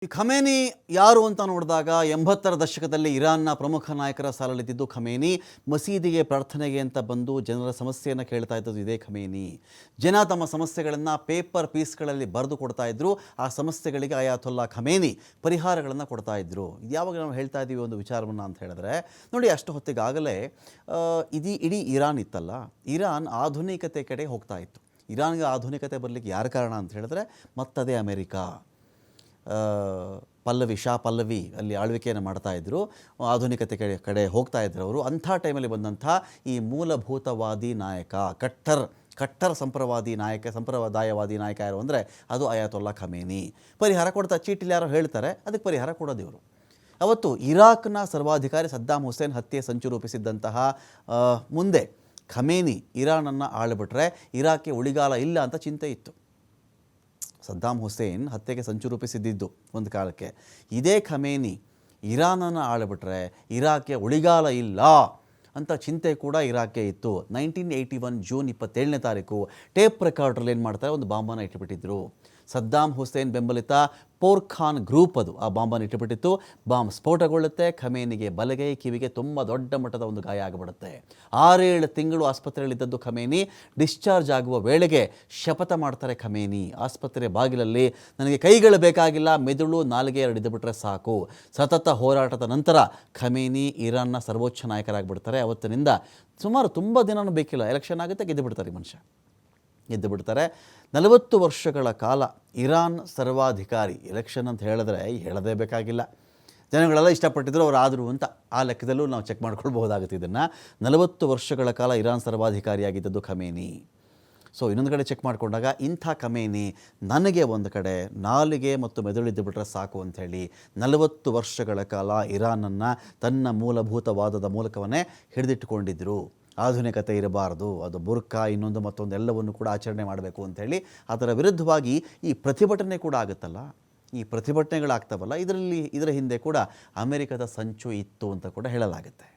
ಈ ಖಮೇನಿ ಯಾರು ಅಂತ ನೋಡಿದಾಗ 80ರ ದಶಕದಲ್ಲಿ ಇರಾನ್ನ ಪ್ರಮುಖ ನಾಯಕರ ಸಾಲಲ್ಲಿದ್ದು ಖಮೇನಿ ಮಸೀದಿಗೆ ಪ್ರಾರ್ಥನೆಗೆ ಅಂತ ಬಂದು ಜನರ ಸಮಸ್ಯೆಯನ್ನು ಕೇಳ್ತಾ ಇದ್ದದ್ದು ಇದೇ ಖಮೇನಿ. ಜನ ತಮ್ಮ ಸಮಸ್ಯೆಗಳನ್ನು ಪೇಪರ್ ಪೀಸ್ಗಳಲ್ಲಿ ಬರೆದು ಕೊಡ್ತಾ ಇದ್ರು. ಆ ಸಮಸ್ಯೆಗಳಿಗೆ ಅಯಾತುಲ್ಲಾ ಖಮೇನಿ ಪರಿಹಾರಗಳನ್ನು ಕೊಡ್ತಾ ಇದ್ರು. ಇದು ಯಾವಾಗ ನಾವು ಹೇಳ್ತಾ ಇದ್ದೀವಿ ಒಂದು ವಿಚಾರವನ್ನು ಅಂತ ಹೇಳಿದ್ರೆ ನೋಡಿ, ಅಷ್ಟು ಹೊತ್ತಿಗಾಗಲೇ ಇಡೀ ಇರಾನ್ ಇತ್ತಲ್ಲ, ಇರಾನ್ ಆಧುನಿಕತೆ ಕಡೆ ಹೋಗ್ತಾ ಇತ್ತು. ಇರಾನ್ಗೆ ಆಧುನಿಕತೆ ಬರಲಿಕ್ಕೆ ಯಾರು ಕಾರಣ ಅಂತ ಹೇಳಿದ್ರೆ ಮತ್ತದೇ ಅಮೆರಿಕಾ. ಶಾ ಪಲ್ಲವಿ ಅಲ್ಲಿ ಆಳ್ವಿಕೆಯನ್ನು ಮಾಡ್ತಾಯಿದ್ರು, ಆಧುನಿಕತೆ ಕಡೆ ಹೋಗ್ತಾ ಇದ್ರು ಅವರು. ಅಂಥ ಟೈಮಲ್ಲಿ ಬಂದಂಥ ಈ ಮೂಲಭೂತವಾದಿ ನಾಯಕ, ಕಟ್ಟರ್ ಸಂಪ್ರದಾಯವಾದಿ ನಾಯಕ ಯಾರು ಅಂದರೆ ಅದು ಅಯಾತುಲ್ಲಾ ಖಮೇನಿ. ಪರಿಹಾರ ಕೊಡ್ತಾ ಚೀಟಿಲಿ ಯಾರೋ ಹೇಳ್ತಾರೆ, ಅದಕ್ಕೆ ಪರಿಹಾರ ಕೊಡೋದು ಇವರು. ಅವತ್ತು ಇರಾಕ್ನ ಸರ್ವಾಧಿಕಾರಿ ಸದ್ದಾಂ ಹುಸೇನ್ ಹತ್ಯೆ ಸಂಚು ರೂಪಿಸಿದ್ದಂತಹ ಮುಂದೆ ಖಮೇನಿ ಇರಾನನ್ನು ಆಳ್ಬಿಟ್ರೆ ಇರಾಕ್ಗೆ ಉಳಿಗಾಲ ಇಲ್ಲ ಅಂತ ಚಿಂತೆ ಇತ್ತು. ಸದ್ದಾಂ ಹುಸೇನ್ ಹತ್ಯೆಗೆ ಸಂಚು ರೂಪಿಸಿದ್ದಿದ್ದು ಒಂದು ಕಾಲಕ್ಕೆ. ಇದೇ ಖಮೇನಿ ಇರಾನನ್ನು ಆಳ್ಬಿಟ್ರೆ ಇರಾಕ್ಗೆ ಉಳಿಗಾಲ ಇಲ್ಲ ಅಂತ ಚಿಂತೆ ಕೂಡ ಇರಾಕ್ಗೆ ಇತ್ತು. 1981 ಜೂನ್ 27ನೇ ತಾರೀಕು ಟೇಪ್ ರೆಕಾರ್ಡ್ರಲ್ಲಿ ಏನು ಮಾಡ್ತಾರೆ, ಒಂದು ಬಾಂಬನ್ನು ಇಟ್ಟುಬಿಟ್ಟಿದ್ರು. ಸದ್ದಾಂ ಹುಸೇನ್ ಬೆಂಬಲಿತ ಪೋರ್ಖಾನ್ ಗ್ರೂಪ್ ಅದು ಆ ಬಾಂಬನ್ನು ಇಟ್ಟುಬಿಟ್ಟಿತ್ತು. ಬಾಂಬ್ ಸ್ಫೋಟಗೊಳ್ಳುತ್ತೆ. ಖಮೇನಿಗೆ ಬಲಗೈ ಕಿವಿಗೆ ತುಂಬ ದೊಡ್ಡ ಮಟ್ಟದ ಒಂದು ಗಾಯ ಆಗಿಬಿಡುತ್ತೆ. 6-7 ತಿಂಗಳು ಆಸ್ಪತ್ರೆಯಲ್ಲಿದ್ದದ್ದು ಖಮೇನಿ. ಡಿಸ್ಚಾರ್ಜ್ ಆಗುವ ವೇಳೆಗೆ ಶಪಥ ಮಾಡ್ತಾರೆ ಖಮೇನಿ. ಆಸ್ಪತ್ರೆ ಬಾಗಿಲಲ್ಲಿ ನನಗೆ ಕೈಗಳು ಬೇಕಾಗಿಲ್ಲ, ಮೆದುಳು ನಾಲಿಗೆ ಎರಡು ಇದ್ದುಬಿಟ್ರೆ ಸಾಕು. ಸತತ ಹೋರಾಟದ ನಂತರ ಖಮೇನಿ ಇರಾನ್ನ ಸರ್ವೋಚ್ಚ ನಾಯಕರಾಗಿಬಿಡ್ತಾರೆ. ಅವತ್ತಿನಿಂದ ಸುಮಾರು ತುಂಬ ದಿನವೂ ಬೇಕಿಲ್ಲ, ಎಲೆಕ್ಷನ್ ಆಗುತ್ತೆ, ಗೆದ್ದು ಬಿಡ್ತಾರೆ ಮನುಷ್ಯ, ಗೆದ್ದು ಬಿಡ್ತಾರೆ. 40 ವರ್ಷಗಳ ಕಾಲ ಇರಾನ್ ಸರ್ವಾಧಿಕಾರಿ. ಎಲೆಕ್ಷನ್ ಅಂತ ಹೇಳಿದ್ರೆ ಹೇಳದೇ ಬೇಕಾಗಿಲ್ಲ, ಜನಗಳೆಲ್ಲ ಇಷ್ಟಪಟ್ಟಿದ್ರು, ಅವರು ಆದರು ಅಂತ ಆ ಲೆಕ್ಕದಲ್ಲೂ ನಾವು ಚೆಕ್ ಮಾಡ್ಕೊಳ್ಬಹುದಾಗುತ್ತೆ. ಇದನ್ನು 40 ವರ್ಷಗಳ ಕಾಲ ಇರಾನ್ ಸರ್ವಾಧಿಕಾರಿಯಾಗಿದ್ದದ್ದು ಖಮೇನಿ. ಸೊ ಇನ್ನೊಂದು ಕಡೆ ಚೆಕ್ ಮಾಡಿಕೊಂಡಾಗ ಇಂಥ ಖಮೇನಿ ನನಗೆ ಒಂದು ಕಡೆ ನಾಲಿಗೆ ಮತ್ತು ಮೆದುಳಿದ್ದು ಬಿಟ್ಟರೆ ಸಾಕು ಅಂಥೇಳಿ 40 ವರ್ಷಗಳ ಕಾಲ ಇರಾನನ್ನು ತನ್ನ ಮೂಲಭೂತವಾದದ ಮೂಲಕವನ್ನೇ ಹಿಡಿದಿಟ್ಟುಕೊಂಡಿದ್ದರು. ಆಧುನಿಕತೆ ಇರಬಾರ್ದು, ಅದು ಬುರ್ಕಾ ಇನ್ನೊಂದು ಮತ್ತೊಂದು ಎಲ್ಲವನ್ನು ಕೂಡ ಆಚರಣೆ ಮಾಡಬೇಕು ಅಂಥೇಳಿ ಅದರ ವಿರುದ್ಧವಾಗಿ ಈ ಪ್ರತಿಭಟನೆ ಕೂಡ ಆಗುತ್ತಲ್ಲ, ಈ ಪ್ರತಿಭಟನೆಗಳಾಗ್ತವಲ್ಲ, ಇದರ ಹಿಂದೆ ಕೂಡ ಅಮೆರಿಕದ ಸಂಚು ಇತ್ತು ಅಂತ ಕೂಡ ಹೇಳಲಾಗುತ್ತೆ.